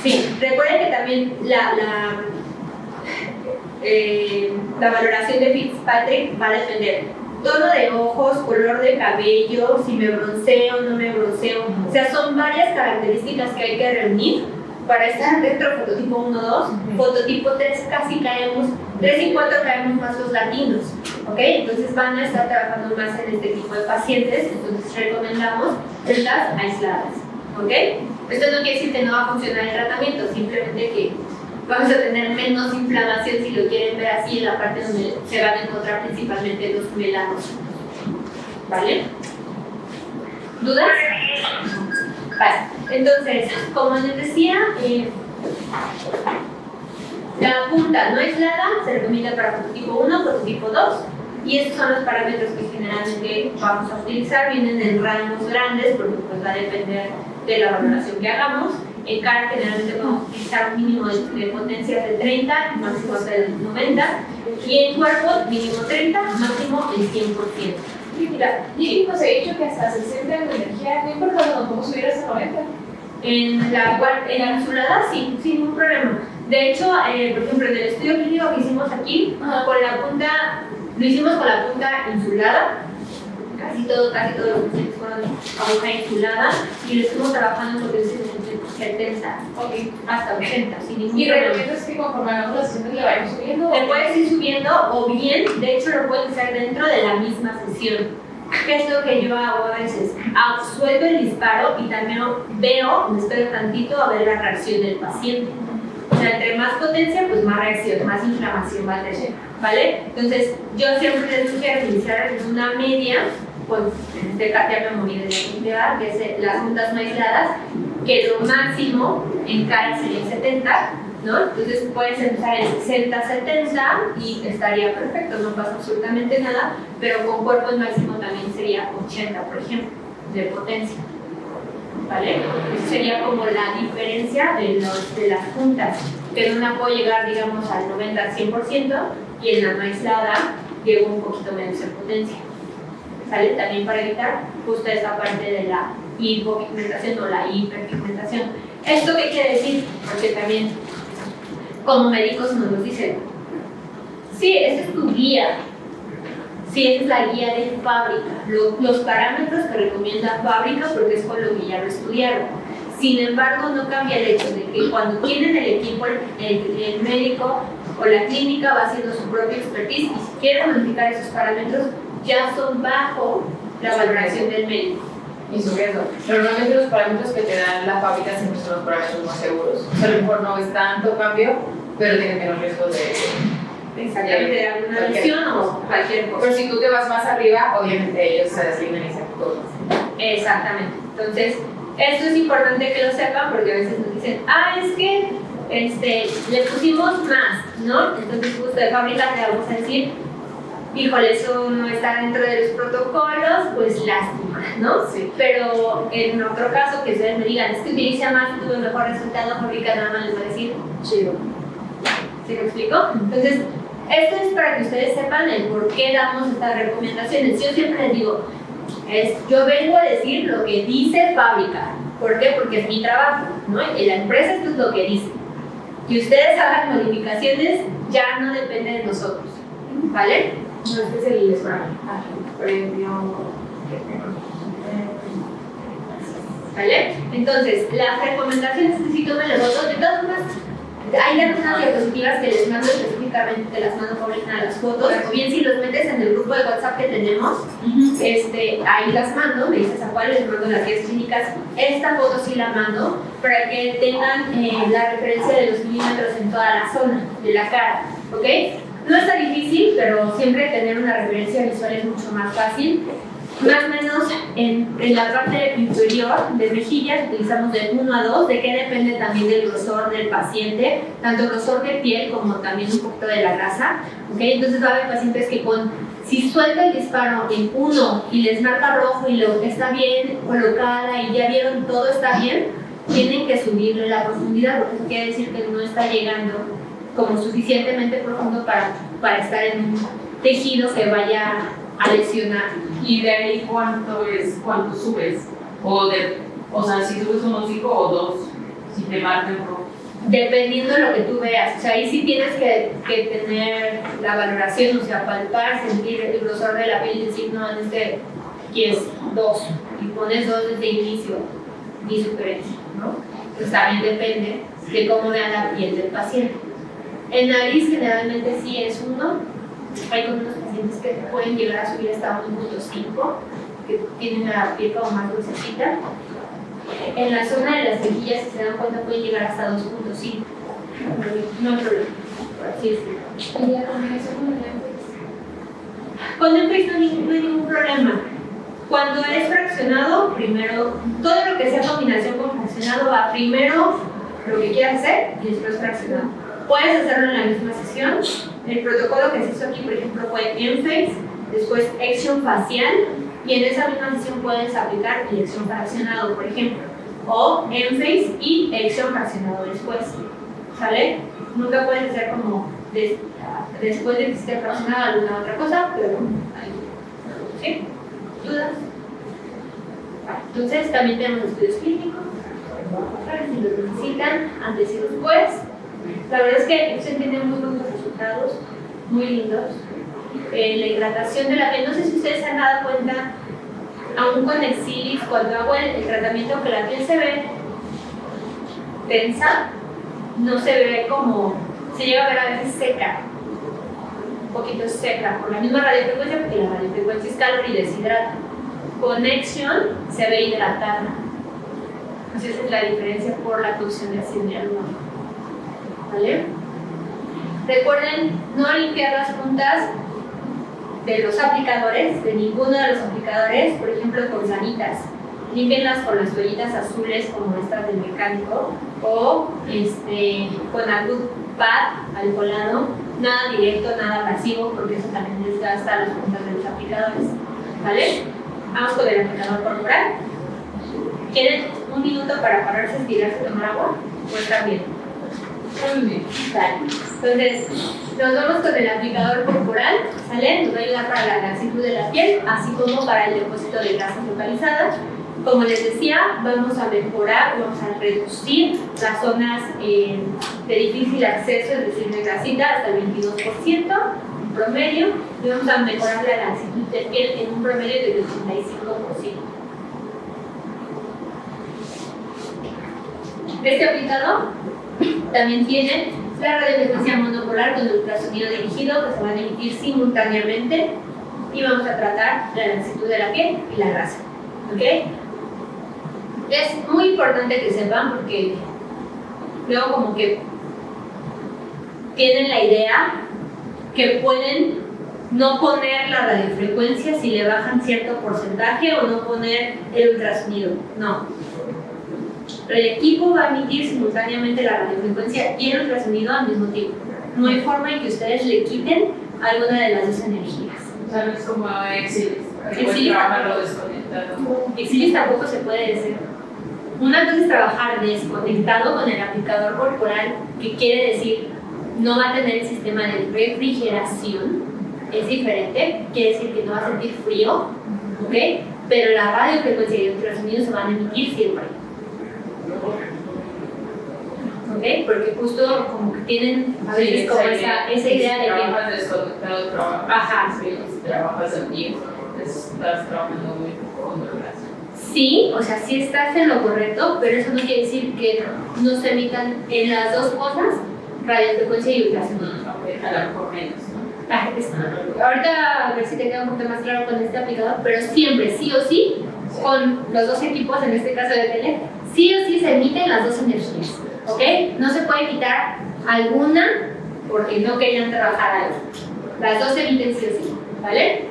Sí, recuerden que también la valoración de Fitzpatrick va a depender tono de ojos, color de cabello, si me bronceo o no me bronceo. O sea, son varias características que hay que reunir para estar dentro del fototipo 1-2. Fototipo 3 casi caemos, 3 y 4 caemos más los latinos, ¿ok? Entonces van a estar trabajando más en este tipo de pacientes, entonces recomendamos las aisladas, ¿ok? Esto no quiere decir que no va a funcionar el tratamiento, simplemente que vamos a tener menos inflamación, si lo quieren ver así, en la parte donde se van a encontrar principalmente los melanos, ¿vale? ¿Dudas? Vale, entonces, como les decía, la punta no aislada se recomienda para fototipo 1, fototipo 2, y estos son los parámetros que generalmente vamos a utilizar. Vienen en rangos grandes porque pues va a depender de la valoración que hagamos. En cara generalmente vamos a utilizar un mínimo de potencia de 30 y máximo de 90, y en cuerpo mínimo 30, máximo el 100%.
Mira, y nos he dicho que hasta 60 en energía, no importa cuando podemos subir hasta 90.
En la insulada sí, sin ningún problema. De hecho, por ejemplo, en el estudio clínico que hicimos aquí, con la punta, lo hicimos con la punta insulada, casi todo los pacientes fueron aguja insulada, y lo estuvimos trabajando en potencias de 70 hasta 80, sin ningún
Y
problema.
recomiendas que conforme hagamos las sesiones le vayamos subiendo.
Le puedes ir subiendo, o bien, de hecho, lo puedes hacer dentro de la misma sesión. ¿Qué es lo que yo hago a veces? Suelto el disparo y también veo, me espero tantito a ver la reacción del paciente. O sea, entre más potencia, pues más reacción, más inflamación va a tener, ¿vale? Entonces, yo siempre les sugiero utilizar una media, pues en este caso ya me morí de la que es las puntas no aisladas, que lo máximo en cara sería 70, ¿no? Entonces puedes empezar en 60-70 y estaría perfecto, no pasa absolutamente nada, pero con cuerpo máximo también sería 80, por ejemplo, de potencia, ¿vale? Eso sería como la diferencia de las puntas, que en una puedo llegar, digamos, al 90-100% y en la no aislada llego un poquito menos en potencia, ¿sale? También para evitar justo esta parte de la hipopigmentación o la hiperpigmentación. ¿Esto qué quiere decir? Porque también como médicos nos dicen, sí, esa es tu guía, sí, esa es la guía de fábrica, los parámetros que recomienda fábrica porque es con lo que ya lo estudiaron. Sin embargo, no cambia el hecho de que cuando tienen el equipo, el médico o la clínica va haciendo su propia expertise, y si quieren modificar esos parámetros, ya son bajo la valoración del médico.
Y subiendo. Normalmente los parámetros que te dan la fábrica siempre son los parámetros más seguros. O sea, a lo mejor no es tanto cambio, pero tiene menos riesgo de
Exactamente, alguna lesión o cualquier cosa.
Pero si tú te vas más arriba, obviamente ellos se designan y se cosas.
Exactamente. Entonces, esto es importante que lo sepan porque a veces nos dicen, es que le pusimos más, ¿no? Entonces, justo de fábrica le vamos a decir, híjole, eso no está dentro de los protocolos, pues lástima, ¿no?
Sí.
Pero en otro caso, que ustedes me digan, es que utiliza más, tuve mejor resultado, fábrica nada más les va a decir, chido. ¿Sí me explico? Entonces, esto es para que ustedes sepan el por qué damos estas recomendaciones. Yo siempre les digo, yo vengo a decir lo que dice fábrica. ¿Por qué? Porque es mi trabajo, ¿no? En la empresa esto es lo que dice. Que ustedes hagan modificaciones ya no depende de nosotros, ¿vale?
No, este es el previo.
¿Vale? Entonces, las recomendaciones que sí tomen los votos, de todas formas, hay algunas diapositivas que les mando específicamente prácticamente te las mando por a las fotos, o bien si los metes en el grupo de WhatsApp que tenemos, ahí las mando, me dices a cuál les mando las guías clínicas. Esta foto sí la mando para que tengan la referencia de los milímetros en toda la zona de la cara, ¿ok? No está difícil, pero siempre tener una referencia visual es mucho más fácil. Más o menos en la parte inferior de mejillas utilizamos de 1 a 2, de que depende también del grosor del paciente, tanto grosor de piel como también un poquito de la grasa, ¿ok? Entonces va a haber pacientes que si suelta el disparo en 1 y les marca rojo y está bien colocada y ya vieron todo está bien, tienen que subirle la profundidad, porque eso quiere decir que no está llegando como suficientemente profundo para estar en un tejido que vaya a lesionar.
¿Y de ahí cuánto subes? O sea, si subes un hocico o 2, si te marcan rojo.
Dependiendo de lo que tú veas, o sea, ahí sí tienes que tener la valoración, o sea, palpar, sentir el grosor de la piel y decir, no, aquí es 2, y pones 2 desde el inicio, ni sugerencia, ¿no? Pues también depende de cómo vea la piel del paciente. En nariz generalmente sí es 1. Hay algunos pacientes que pueden llegar a subir hasta 1.5, que tienen la piel como más dulcecita. En la zona de las mejillas, si se dan cuenta, pueden llegar hasta 2.5. No hay problema, por así decirlo.
¿Y la combinación con el Netflix?
Con Netflix no hay ningún problema. Cuando es fraccionado, primero, todo lo que sea combinación con fraccionado va primero lo que quieras hacer y después fraccionado. Puedes hacerlo en la misma sesión. El protocolo que se hizo aquí, por ejemplo, fue Emphase, después Action facial, y en esa misma sesión puedes aplicar el Action fraccionado, por ejemplo, o Emphase y Action fraccionado después, ¿sale? Nunca puedes hacer como después de que esté fraccionado alguna otra cosa, pero ¿sí? ¿Dudas? Entonces también tenemos estudios clínicos, si los necesitan, antes y después. La verdad es que se tiene muy buenos resultados, muy lindos. La hidratación de la piel, no sé si ustedes se han dado cuenta, aún con el Silis, cuando hago el tratamiento, que la piel se ve tensa, no se ve como, se llega a ver a veces seca, un poquito seca, por la misma radiofrecuencia, porque la radiofrecuencia es calor y deshidrata. Conexión se ve hidratada. Entonces esa es la diferencia por la cocción de ácido hialurónico. ¿Vale? Recuerden no limpiar las puntas de los aplicadores, de ninguno de los aplicadores, por ejemplo con sanitas. Límpienlas con las toallitas azules como estas del mecánico o con algún pad alcoholado, nada directo, nada abrasivo, porque eso también desgasta las puntas de los aplicadores. ¿Vale? Vamos con el aplicador corporal. ¿Quieren un minuto para pararse, estirarse, tomar agua? Pues también.
Muy bien.
Vale. Entonces, nos vamos con el aplicador corporal, ¿sale? Nos va a ayudar para la laxitud de la piel, así como para el depósito de grasas localizadas. Como les decía, vamos a mejorar, vamos a reducir las zonas de difícil acceso, es decir, de grasita, hasta el 22% en promedio, y vamos a mejorar la laxitud de piel en un promedio del 85%. Este aplicador también tiene la radiofrecuencia monopolar con ultrasonido dirigido que se van a emitir simultáneamente y vamos a tratar la laxitud de la piel y la grasa. ¿Ok? Es muy importante que sepan porque luego como que tienen la idea que pueden no poner la radiofrecuencia si le bajan cierto porcentaje o no poner el ultrasonido. No. El equipo va a emitir simultáneamente la radiofrecuencia y el ultrasonido al mismo tiempo. No hay forma en que ustedes le quiten alguna de las dos energías.
O sea, no es como Exilis.
Exilis
trabajarlo desconectado.
Exilis tampoco se puede hacer. Una cosa es trabajar desconectado con el aplicador corporal, que quiere decir no va a tener el sistema de refrigeración, es diferente, quiere decir que no va a sentir frío, ¿ok? Pero la radiofrecuencia y el ultrasonido se van a emitir siempre. ¿Ok? Porque justo como que tienen a veces
Sí,
como esa idea de que
trabajas desconectado, trabajas.
Ajá.
Sí, si trabajas en vivo, estás trabajando muy poco con relación.
sí, o sea, sí estás en lo correcto, pero eso no quiere decir que no se emitan en las dos cosas radiofrecuencia y ultrasonido.
a lo mejor menos, ¿no?
Ahorita a ver si te queda un poquito más claro con este aplicador, pero siempre, sí o sí, con los dos equipos, en este caso de tele, sí o sí se emiten las dos energías, ¿ok? No se puede quitar alguna porque no querían trabajar algo. Las dos se emiten sí o sí, ¿vale?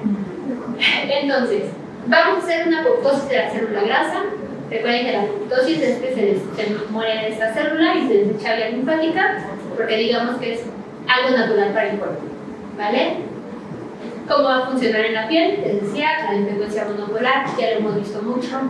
Entonces, vamos a hacer una apoptosis de la célula grasa. Recuerden que la apoptosis es que se muere esta célula y se desecha vía linfática, porque digamos que es algo natural para el cuerpo, ¿vale? ¿Cómo va a funcionar en la piel? Les decía, la frecuencia monopolar, ya lo hemos visto mucho,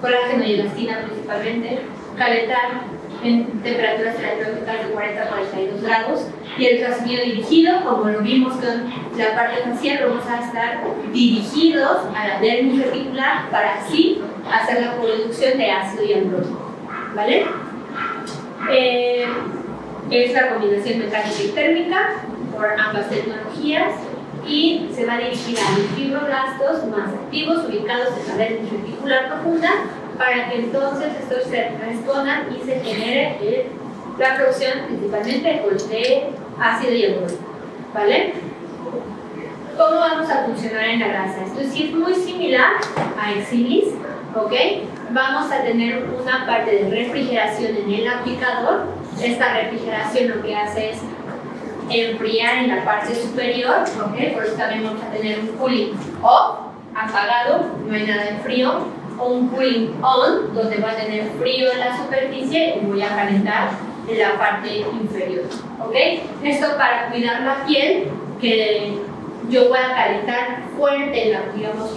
colágeno y elastina principalmente, calentar en temperaturas terapéuticas de 40 a 42 grados y el ultrasonido dirigido, como lo vimos con la parte facial, vamos a estar dirigidos a la dermis reticular para así hacer la producción de ácido hialurónico, ¿vale? Es la combinación mecánica y térmica por ambas tecnologías y se va a dirigir a los fibroblastos más activos ubicados en la dermis reticular profunda para que entonces estos se respondan y se genere la producción principalmente de ácido hialurónico, ¿vale? ¿Cómo vamos a funcionar en la grasa? Esto sí es muy similar a Exilis, ¿ok? Vamos a tener una parte de refrigeración en el aplicador. Esta refrigeración lo que hace es enfriar en la parte superior, ¿ok? Por eso también vamos a tener un cooling off, apagado, no hay nada de frío, o un cooling on, donde va a tener frío en la superficie y voy a calentar en la parte inferior, ¿ok? Esto para cuidar la piel, que yo pueda calentar fuerte, digamos,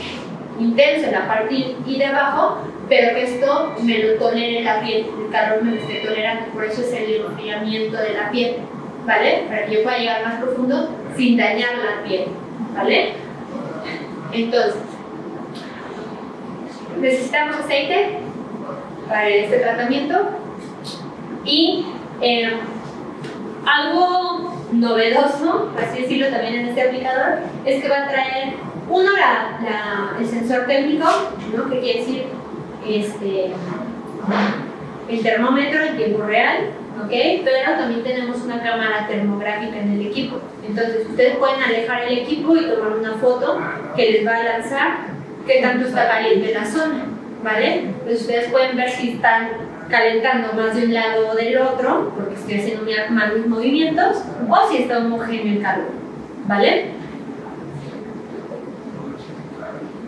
intenso en la parte y debajo, pero que esto me lo tolere la piel, el calor me lo esté tolerando, por eso es el enfriamiento de la piel, ¿vale? Para que yo pueda llegar más profundo sin dañar la piel, ¿vale? Entonces, necesitamos aceite para este tratamiento y algo novedoso, por así decirlo, también en este aplicador es que va a traer uno el sensor térmico, ¿no? Que quiere decir el termómetro en tiempo real, ¿ok? Pero también tenemos una cámara termográfica en el equipo, entonces ustedes pueden alejar el equipo y tomar una foto que les va a lanzar qué tanto está caliente la zona, ¿vale? Entonces ustedes pueden ver si están calentando más de un lado o del otro, porque estoy haciendo mal mis movimientos, o si está homogéneo el calor, ¿vale?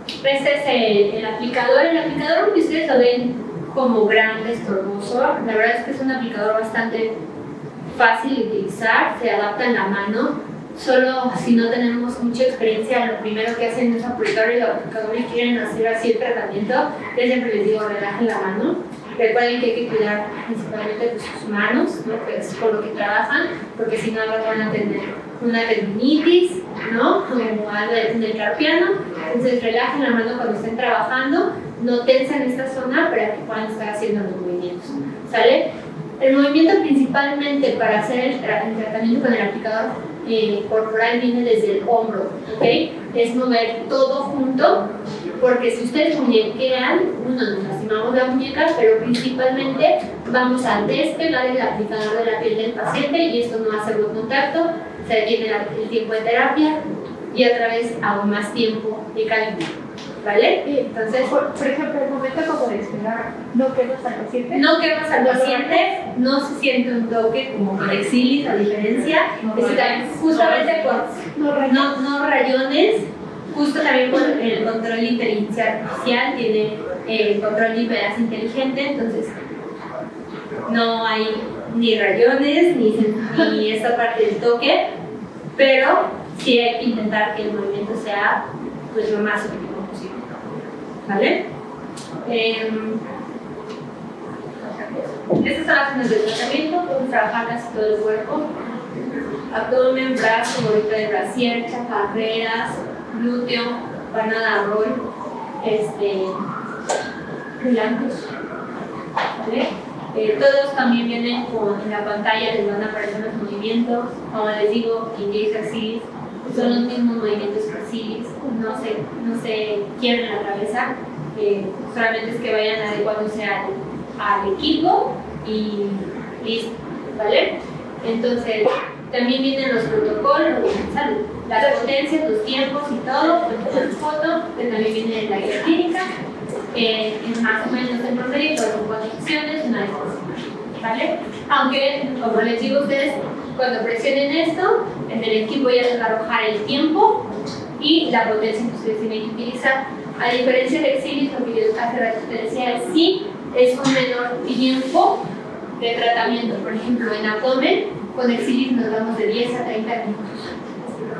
Este es el aplicador. El aplicador, que ustedes lo ven como grande, estorboso, la verdad es que es un aplicador bastante fácil de utilizar, se adapta en la mano. Solo si no tenemos mucha experiencia, lo primero que hacen es aplicar el aplicador y quieren hacer así el tratamiento, yo siempre les digo, relajen la mano. Recuerden que hay que cuidar principalmente de sus manos, ¿no? Que es por lo que trabajan, porque si no van a tener una tendinitis, ¿no? O algo del carpiano. Entonces relajen la mano cuando estén trabajando, no tensan esta zona para que puedan estar haciendo los movimientos, ¿sale? El movimiento principalmente para hacer el tratamiento con el aplicador corporal viene desde el hombro, ¿ok? Es mover todo junto, porque si ustedes muñequean, nos lastimamos la muñeca, pero principalmente vamos a despegar el aplicador de la piel del paciente y esto no hace buen contacto, se detiene el tiempo de terapia y otra vez hago más tiempo de calidad, ¿vale? Entonces,
por ejemplo, el momento como de esperar, ¿no quemas al paciente?
no quemas al paciente, no se siente un toque como con Exilis, a diferencia, justamente por no rayones, justo también por el control de inteligencia artificial, tiene el control de impedancia inteligente, entonces no hay ni rayones ni esta parte del toque, pero sí hay que intentar que el movimiento sea pues lo más óptimo posible, ¿vale? Estas son las zonas de tratamiento, podemos trabajar casi todo el cuerpo: abdomen, brazo, bolita de brasier, chacarreras, glúteo, panada roll, blancos, ¿vale? Todos también vienen en la pantalla, les van a aparecer los movimientos, como les digo, Engage Exilis, son los mismos movimientos que Exilis, no se quiebren la cabeza, solamente es que vayan adecuándose al equipo y listo, ¿vale? Entonces, también vienen los protocolos de salud, las potencias, los tiempos y todo, pues toman foto, que también viene de la guía clínica, es más o menos en promedio, son 4 sesiones, una vez por semana, ¿vale? Aunque, como les digo a ustedes, cuando presionen esto, en el equipo ya les va a arrojar el tiempo y la potencia que ustedes tienen que utilizar. A diferencia del Exilis, lo que yo hace rato te decía, sí es un menor tiempo de tratamiento. Por ejemplo, en abdomen, con Exilis nos vamos de 10 a 30 minutos.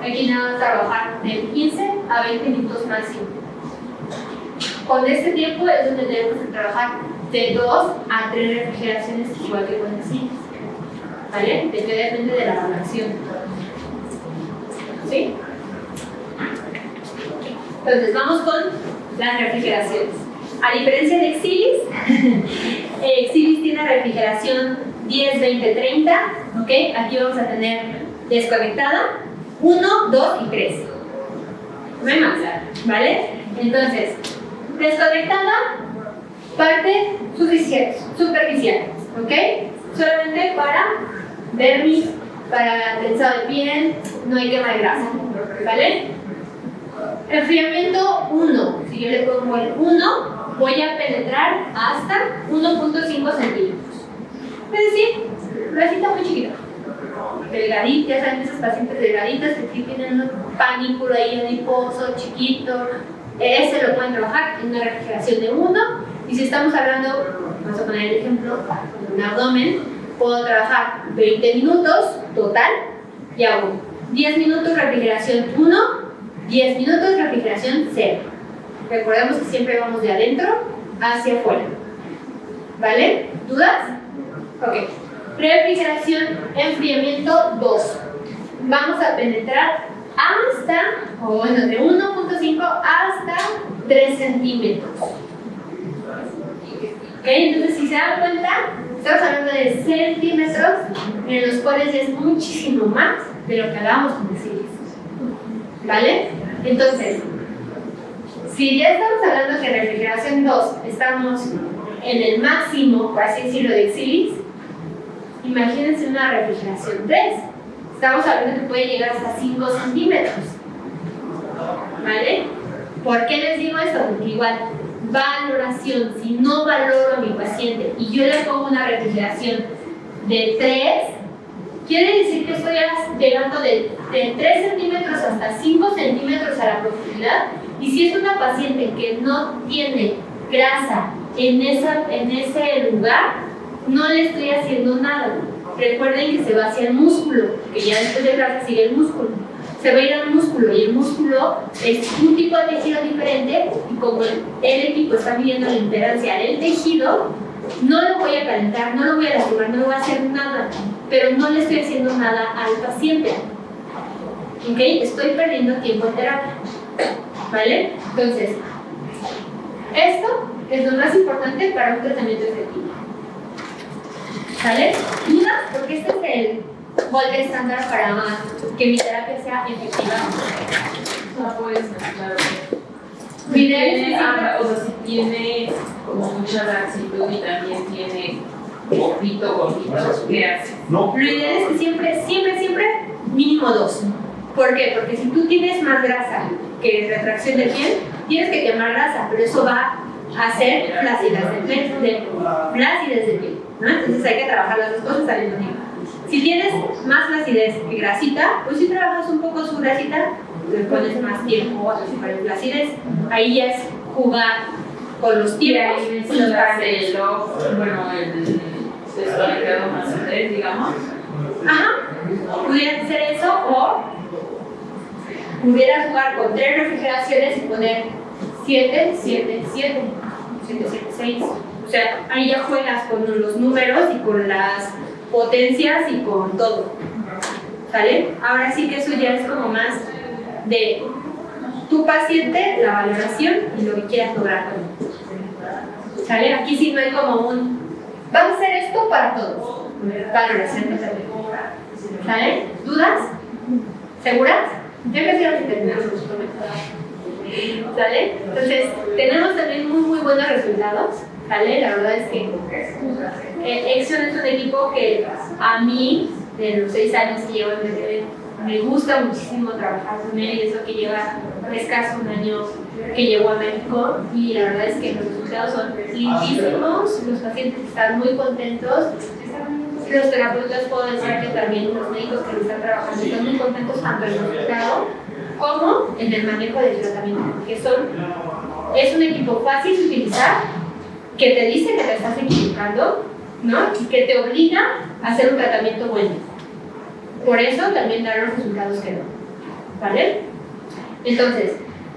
Aquí nada más trabajar de 15 a 20 minutos máximo. Con este tiempo es donde tenemos que trabajar de 2 a 3 refrigeraciones, igual que con Exilis. ¿Vale? De que depende de la valoración. ¿Sí? Entonces, vamos con las refrigeraciones. A diferencia de Exilis, Exilis tiene refrigeración 10, 20, 30. ¿Ok? Aquí vamos a tener desconectada 1, 2 y 3. No hay más, ¿vale? Entonces, desconectada, parte superficial, ¿ok? Solamente para dermis, para tensado de piel, no hay quema de grasa, ¿vale? Enfriamiento 1, si yo le pongo el 1, voy a penetrar hasta 1.5 centímetros. Es decir, grasita muy chiquita. Delgadita, ya saben, esas pacientes delgaditas que tienen un panículo ahí adiposo, chiquito, ese lo pueden trabajar en una refrigeración de 1. Y si estamos hablando, vamos a poner el ejemplo, de un abdomen, puedo trabajar 20 minutos total y hago 10 minutos refrigeración 1, 10 minutos refrigeración 0. Recordemos que siempre vamos de adentro hacia afuera. ¿Vale? ¿Dudas? Ok. Refrigeración, enfriamiento 2. Vamos a penetrar hasta, o bueno, de 1.5 hasta 3 centímetros. ¿Ok? Entonces, si se dan cuenta, estamos hablando de centímetros en los cuales es muchísimo más de lo que hablábamos con Exilis. ¿Vale? Entonces, si ya estamos hablando que en refrigeración 2 estamos en el máximo, por así decirlo, de Exilis, imagínense una refrigeración 3. Estamos hablando que puede llegar hasta 5 centímetros. ¿Vale? ¿Por qué les digo esto? Porque igual, valoración, si no valoro a mi paciente y yo le pongo una refrigeración de 3, quiere decir que estoy llegando de 3 centímetros hasta 5 centímetros a la profundidad. Y si es una paciente que no tiene grasa en ese lugar, no le estoy haciendo nada. Recuerden que se va hacia el músculo, que ya después de grasa sigue el músculo. Se va a ir al músculo y el músculo es un tipo de tejido diferente y como el equipo está midiendo la impedancia del tejido, no lo voy a calentar, no lo voy a lastimar, no le voy a hacer nada, pero no le estoy haciendo nada al paciente. ¿Ok? Estoy perdiendo tiempo en terapia. ¿Vale? Entonces, esto es lo más importante para un tratamiento efectivo. ¿Vale? ¿Dudas? Porque este es el molde estándar para que mi terapia sea efectiva.
No puedes mezclar.
O
sea, si tiene como mucha laxitud y también tiene gordito, ¿qué hace?
Lo ideal es que siempre, mínimo 2. ¿Por qué? Porque si tú tienes más grasa que retracción de piel, tienes que quemar grasa, pero eso va a hacer flacidez de piel, ¿no? Entonces hay que trabajar las dos cosas al mismo tiempo. Si tienes más flacidez que grasita, pues si trabajas un poco su grasita, le pones más tiempo a para flacidez. Ahí ya es jugar con los tiempos.
Y ahí necesitas el desconectado más 3, digamos.
Ajá, pudieras hacer eso o pudieras jugar con 3 refrigeraciones y poner 7, 7, 7, 7, 7, 6. O sea, ahí ya juegas con los números y con las potencias y con todo. ¿Sale? Ahora sí que eso ya es como más de tu paciente, la valoración y lo que quieras lograr con él. ¿Sale? Aquí sí no hay como un vamos a hacer esto para todos. Valoración de salud. ¿Sale? ¿Dudas? ¿Seguras? Ya casi vamos a terminar los comentarios. ¿Sale? Entonces, tenemos también muy buenos resultados. ¿Sale? La verdad es que Exion es un equipo que a mí de los 6 años que llevo en MTV, me gusta muchísimo trabajar con él, y eso que lleva escaso un año que llegó a México, y la verdad es que los resultados son lindísimos, los pacientes están muy contentos, los terapeutas puedo decir que también los médicos que lo están trabajando están muy contentos tanto en el resultado como en el manejo del tratamiento, porque es un equipo fácil de utilizar, que te dice que te estás equivocando, ¿no? Y que te obliga a hacer un tratamiento bueno. Por eso también da los resultados que da, ¿vale? Entonces,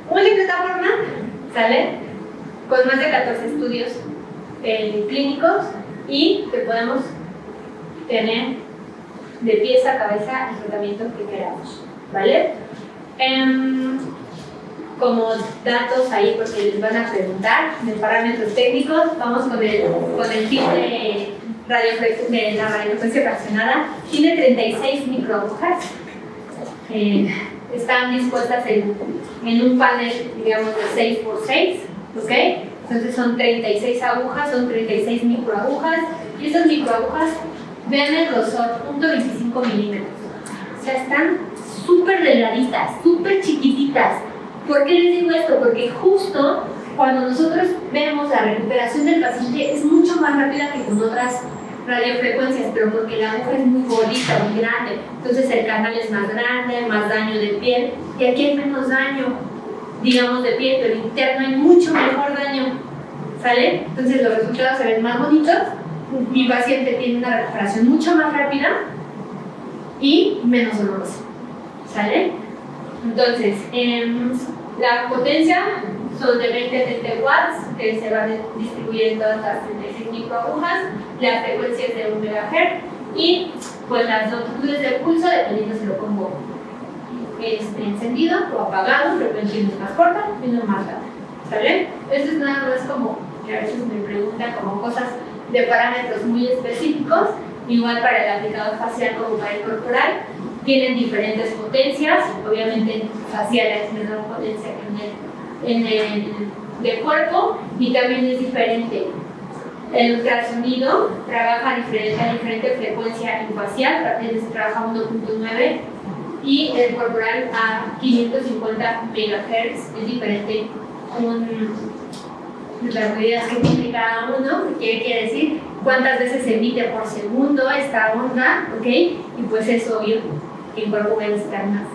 multiplataforma, ¿sale? Con más de 14 estudios clínicos, y que podemos tener de pies a cabeza el tratamiento que queramos, ¿vale? Como datos ahí, porque les van a preguntar de parámetros técnicos, vamos con el tip de la radiofrecuencia fraccionada. Tiene 36 microagujas. Están dispuestas en un panel, digamos, de 6x6, ¿ok? Entonces son 36 agujas, son 36 microagujas, y estas microagujas, vean el grosor, 0.25 milímetros. O sea, están súper delgaditas, súper chiquititas. ¿Por qué les digo esto? Porque justo cuando nosotros vemos la recuperación del paciente es mucho más rápida que con otras radiofrecuencias, pero porque la aguja es muy gordita, muy grande, entonces el canal es más grande, más daño de piel, y aquí hay menos daño, digamos, de piel, pero interno hay mucho mejor daño, ¿sale? Entonces los resultados se ven más bonitos, mi paciente tiene una recuperación mucho más rápida y menos dolorosa, ¿sale? Entonces, la potencia son de 20 a 30 watts, que se van a distribuir en todas las 36 microagujas, la frecuencia es de 1 MHz, y pues las longitudes de pulso, dependiendo si lo pongo encendido o apagado, frecuencia más corta y más larga, ¿sale? Esto es nada más como que a veces me preguntan como cosas de parámetros muy específicos, igual para el aplicador facial como para el corporal. Tienen diferentes potencias, obviamente facial es menor potencia que en el de cuerpo, y también es diferente. El ultrasonido trabaja a diferente frecuencia en facial, se trabaja 1.9, y el corporal a 550 MHz, es diferente las medidas que tiene cada uno, que quiere decir cuántas veces se emite por segundo esta onda, ¿ok? Y pues es obvio que el cuerpo va a necesitar más,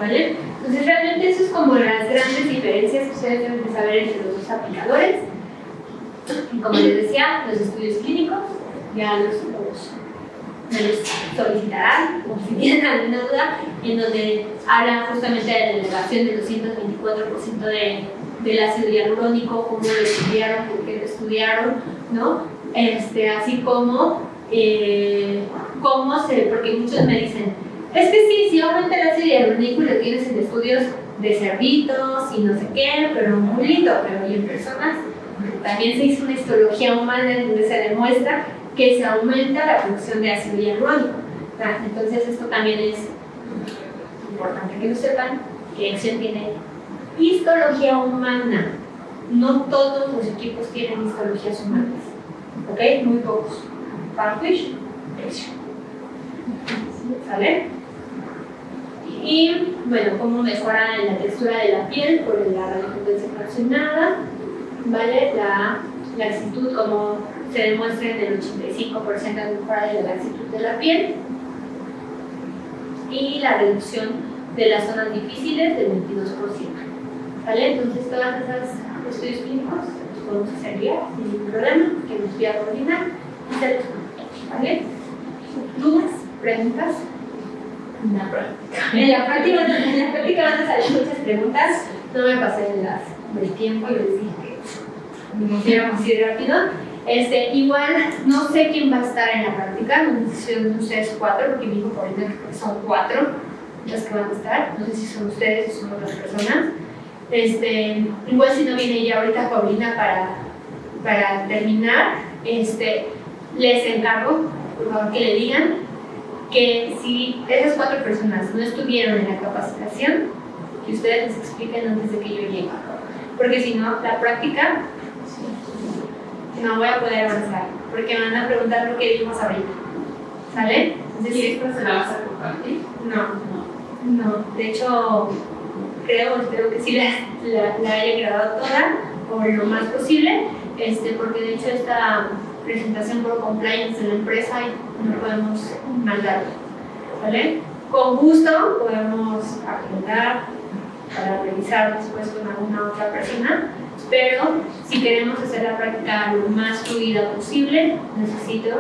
¿vale? Entonces realmente eso es como las grandes diferencias que ustedes deben de saber entre los dos aplicadores. Y como les decía, los estudios clínicos ya los solicitarán, o si tienen alguna duda, en donde hablan justamente de la elevación del 224% del ácido hialurónico, cómo lo estudiaron, por qué lo estudiaron, ¿no? Así como porque muchos me dicen, es que sí, si aumenta el ácido hialurónico y lo tienes en estudios de cerditos y no sé qué, pero muy lindo, pero y en personas, también se hizo una histología humana en donde se demuestra que se aumenta la producción de ácido hialurónico. Entonces esto también es importante que lo sepan, que Acción tiene histología humana. No todos los equipos tienen histologías humanas, ¿ok? Muy pocos. Panfish, Acción. ¿Sale? Y bueno, cómo mejora la textura de la piel por la radiofrecuencia fraccionada, ¿vale? La laxitud, como se demuestra en el 85% de mejora de la laxitud de la piel, y la reducción de las zonas difíciles del 22%. ¿Vale? Entonces, todas esas estudios clínicos los podemos hacer ya sin ningún problema, que nos voy a coordinar y hacer. ¿Vale? ¿Dudas? ¿Preguntas? En la práctica van a salir muchas preguntas. No me pasé del tiempo y les dije que nos diéramos así de rápido. Igual no sé quién va a estar en la práctica, no sé si son ustedes 4, porque me dijo por ahorita que son 4 las que van a estar, no sé si son ustedes o son otras personas. Igual si no viene ya ahorita Paulina para terminar, les encargo, por favor, que le digan que si esas 4 personas no estuvieron en la capacitación, que ustedes les expliquen antes de que yo llegue, porque si no, la práctica no voy a poder avanzar, porque me van a preguntar lo que vimos ahorita, ¿sale? Entonces,
¿Y esta se la vas a compartir?
no, de hecho, espero que sí la haya grabado toda, o lo más posible, porque de hecho esta presentación por compliance de la empresa no podemos mandarla, ¿vale? Con gusto podemos agendar para revisar después con alguna otra persona, pero si queremos hacer la práctica lo más fluida posible, necesito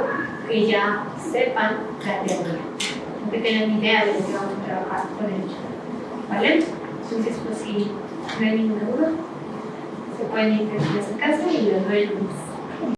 que ya sepan la teoría, que tengan idea de lo que vamos a trabajar con ellos, ¿vale? Entonces, pues si no hay ninguna duda, se pueden ir a su casa y les doy el lunes.